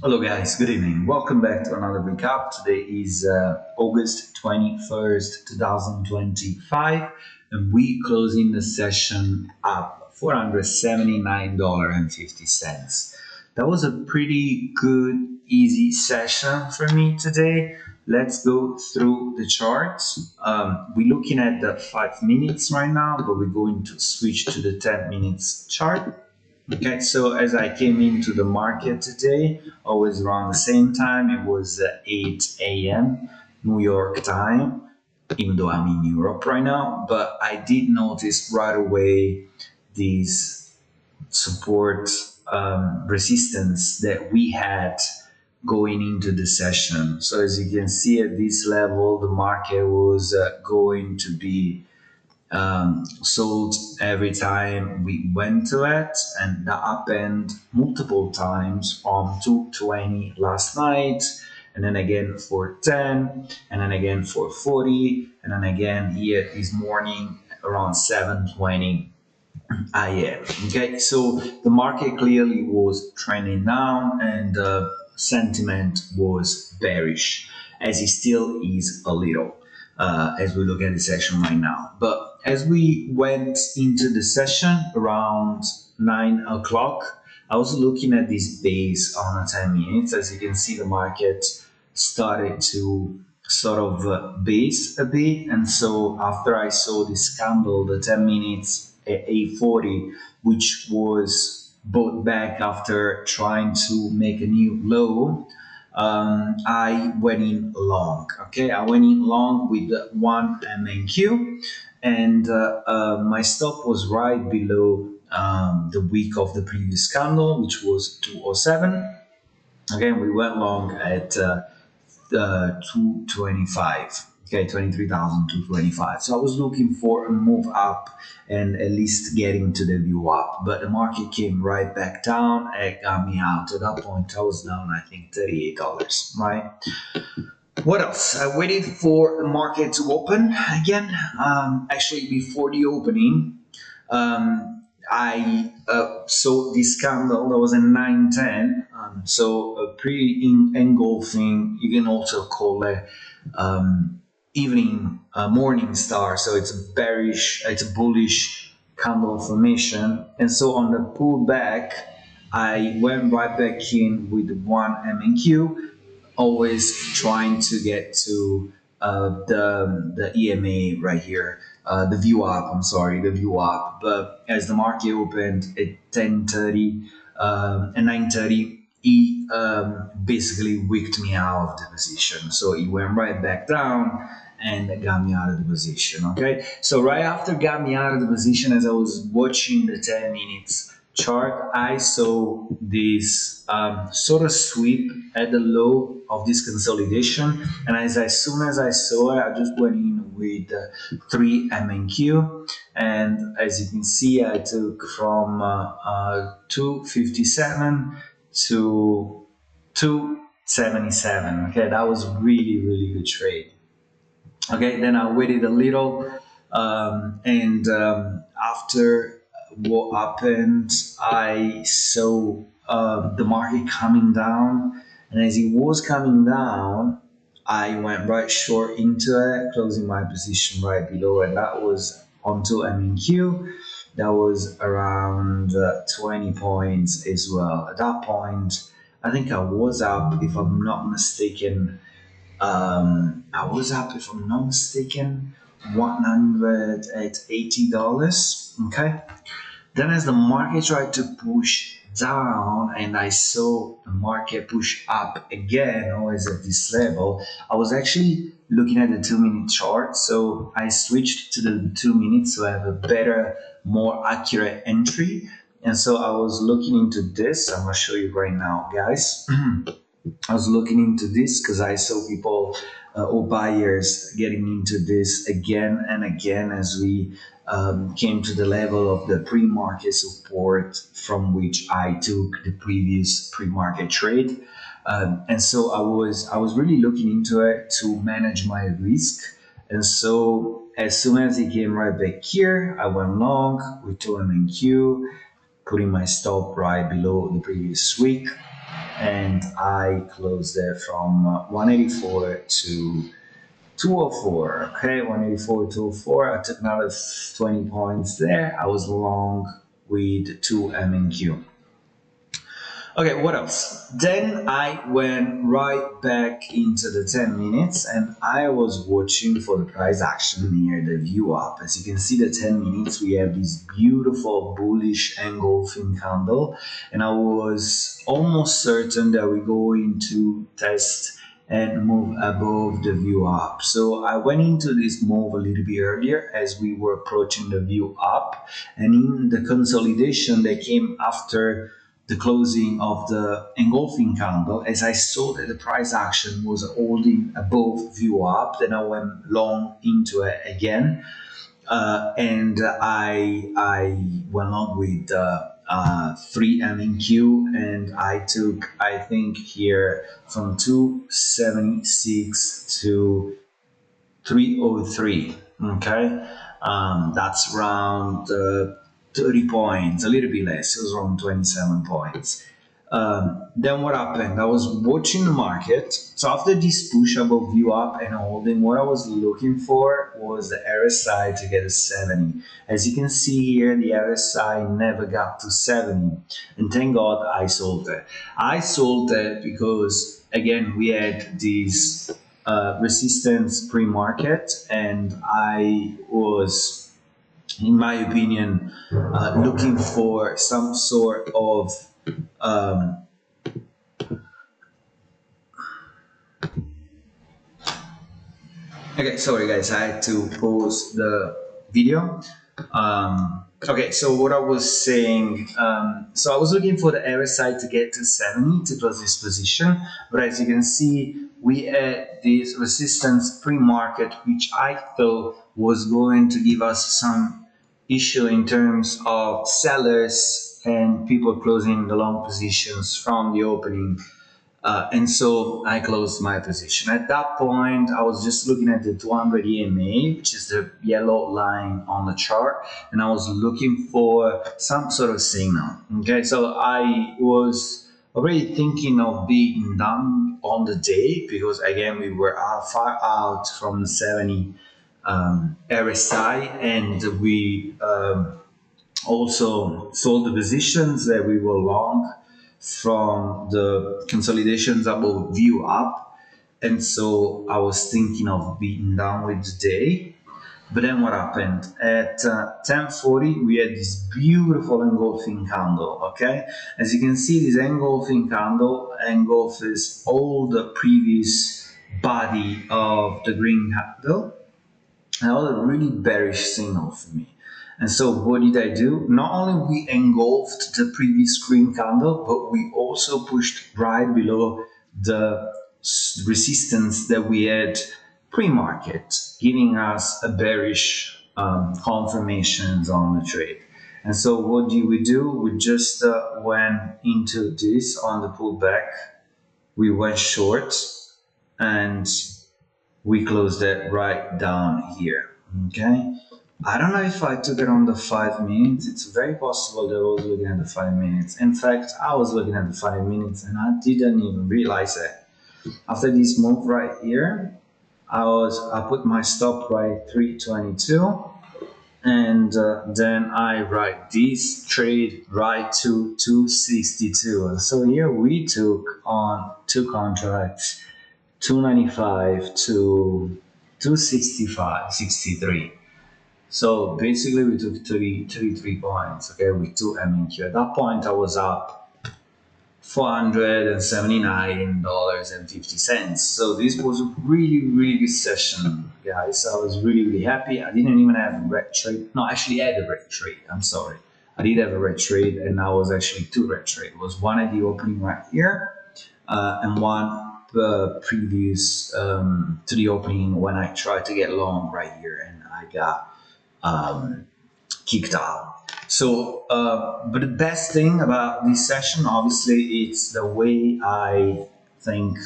Hello guys, good evening. Welcome back to another recap. Today is August 21st, 2025, and we closing the session up $479.50. That was a pretty good, easy session for me today. Let's go through the charts. We're looking at the 5 minutes right now, but we're going to switch to the 10 minutes chart. Okay, so as I came into the market today, always around the same time, it was 8 a.m. New York time, even though I'm in Europe right now. But I did notice right away these support resistance that we had going into the session. So as you can see at this level, the market was going to be sold every time we went to it, and that happened multiple times from 220 last night, and then again for 10, and then again for 40, and then again here this morning around 7:20 a.m. Okay, so the market clearly was trending down, and sentiment was bearish, as it still is a little as we look at the session right now. But as we went into the session around 9 o'clock, I was looking at this base on a 10 minutes. As you can see, the market started to sort of base a bit. And so after I saw this candle, the 10 minutes at 8:40, which was bought back after trying to make a new low, I went in long. Okay, I went in long with one MNQ, and my stop was right below the week of the previous candle, which was 207. Again, we went long at 225. Okay, 23,225. So I was looking for a move up and at least getting to the view up, but the market came right back down and got me out. At that point, I was down, I think, $38, right? What else? I waited for the market to open again. Actually, before the opening, I saw this candle that was a 910. So a pre-engulfing, you can also call it evening morning star. So it's a bearish, it's a bullish candle formation. And so on the pullback, I went right back in with one MNQ, always trying to get to the EMA right here, the view up. I'm sorry, the view up. But as the market opened at 10:30 and 9:30, he basically wicked me out of the position. So he went right back down and got me out of the position. Okay, so right after got me out of the position, as I was watching the 10 minutes chart, I saw this sort of sweep at the low of this consolidation, and as soon as I saw it, I just went in with 3 MNQ, and as you can see, I took from 257 to 277. Okay, that was really good trade. Okay, then I waited a little, and after what happened, I saw the market coming down, and as it was coming down, I went right short into it, closing my position right below, and that was onto MNQ. That was around 20 points as well. At that point, I think I was up, if I'm not mistaken, I was up, if I'm not mistaken, $180. Okay. Then as the market tried to push down and I saw the market push up again, always at this level, I was actually looking at the 2 minute chart. So I switched to the 2 minutes so I have a better, more accurate entry. And so I was looking into this. I'm gonna show you right now, guys. I was looking into this because I saw people or buyers getting into this again and again as we came to the level of the pre-market support from which I took the previous pre-market trade. And so I was really looking into it to manage my risk. And so as soon as it came right back here, I went long with 2 MNQ, putting my stop right below the previous week. and I closed it from 184 to 204. Okay, 184, 204. I took another 20 points there. I was long with 2 MNQ. Okay, what else? Then I went right back into the 10 minutes and I was watching for the price action near the view up. As you can see, the 10 minutes, we have this beautiful bullish engulfing candle, and I was almost certain that we're going to test and move above the view up. So I went into this move a little bit earlier as we were approaching the view up, and in the consolidation that came after the closing of the engulfing candle, as I saw that the price action was holding above view up, then I went long into it again, and I went on with 3 MNQ, and I took, I think here, from 276 to 303. Okay, that's around 30 points, a little bit less. It was around 27 points. Then what happened? I was watching the market. So after this push above view up and holding, what I was looking for was the RSI to get a 70. As you can see here, the RSI never got to 70, and thank God I sold it. I sold it because, again, we had this resistance pre-market, and I was, in my opinion, looking for some sort of okay, sorry guys, I had to pause the video. Okay, so what I was saying, so I was looking for the RSI to get to 70 to close this position, but as you can see, we had this resistance pre-market, which I thought was going to give us some issue in terms of sellers and people closing the long positions from the opening. And so I closed my position. At that point, I was just looking at the 200 EMA, which is the yellow line on the chart, and I was looking for some sort of signal. Okay, so I was already thinking of being done on the day because, again, we were far out from the 70 RSI, and we also sold the positions that we were long from the consolidations above view up, and so I was thinking of being done with the day. But then what happened? At 10:40, we had this beautiful engulfing candle. Okay, as you can see, this engulfing candle engulfs all the previous body of the green candle. And that was a really bearish signal for me. And so what did I do? Not only we engulfed the previous green candle, but we also pushed right below the resistance that we had pre-market, giving us a bearish confirmations on the trade. And so what did we do? We just went into this on the pullback. We went short and we closed it right down here. Okay, I don't know if I took it on the 5 minutes. It's very possible that I was looking at the 5 minutes. In fact, I was looking at the 5 minutes and I didn't even realize it. After this move right here, I put my stop right 322, and then I write this trade right to 262. So here we took on two contracts, 295 to 265, 63. So basically we took 33 points, okay, with 2 MNQ. At that point I was up $479.50. So this was a really, really good session, guys. I was really, really happy. I didn't even have a red trade. No, I actually had a red trade. I'm sorry. I did have a red trade, and I was actually 2 red trade. It was one at the opening right here, and one previous to the opening when I tried to get long right here, and I got kicked out. So, but the best thing about this session, obviously, it's the way I think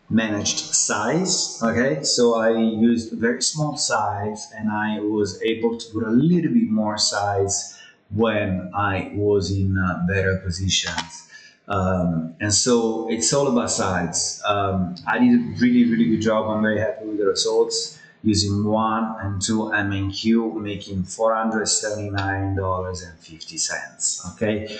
managed size. Okay, so I used a very small size, and I was able to put a little bit more size when I was in better positions. And so it's all about sides. I did a really, really good job. I'm very happy with the results using 1 and 2 MNQ, making $479.50. Okay.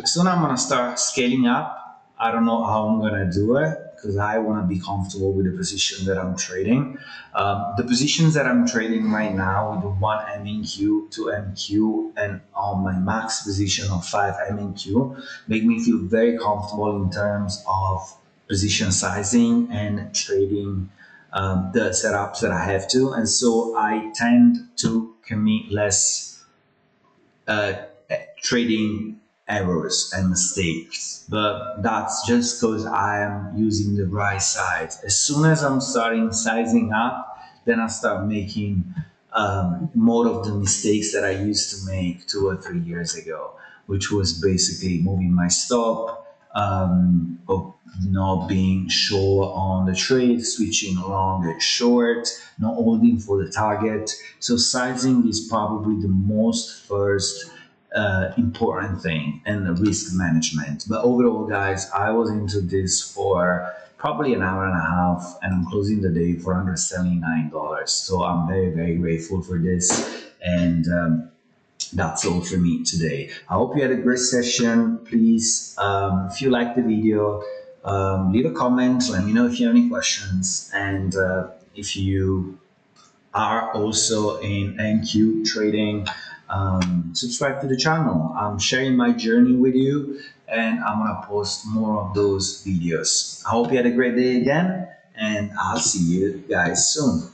Soon I'm going to start scaling up. I don't know how I'm going to do it because I want to be comfortable with the position that I'm trading. The positions that I'm trading right now with the 1 MNQ, 2 MQ, and on my max position of 5 MNQ make me feel very comfortable in terms of position sizing and trading the setups that I have to. And so I tend to commit less uh, trading errors and mistakes, but that's just because I am using the right size. As soon as I'm starting sizing up, then I start making more of the mistakes that I used to make 2 or 3 years ago, which was basically moving my stop, or not being sure on the trade, switching long and short, not holding for the target. So sizing is probably the most first important thing and the risk management. But overall, guys, I was into this for probably an hour and a half, and I'm closing the day for $179. So I'm very, very grateful for this. And that's all for me today. I hope you had a great session. Please, if you like the video, leave a comment. Let me know if you have any questions. And if you are also in NQ trading, subscribe to the channel. I'm sharing my journey with you, and I'm gonna post more of those videos. I hope you had a great day again, and I'll see you guys soon.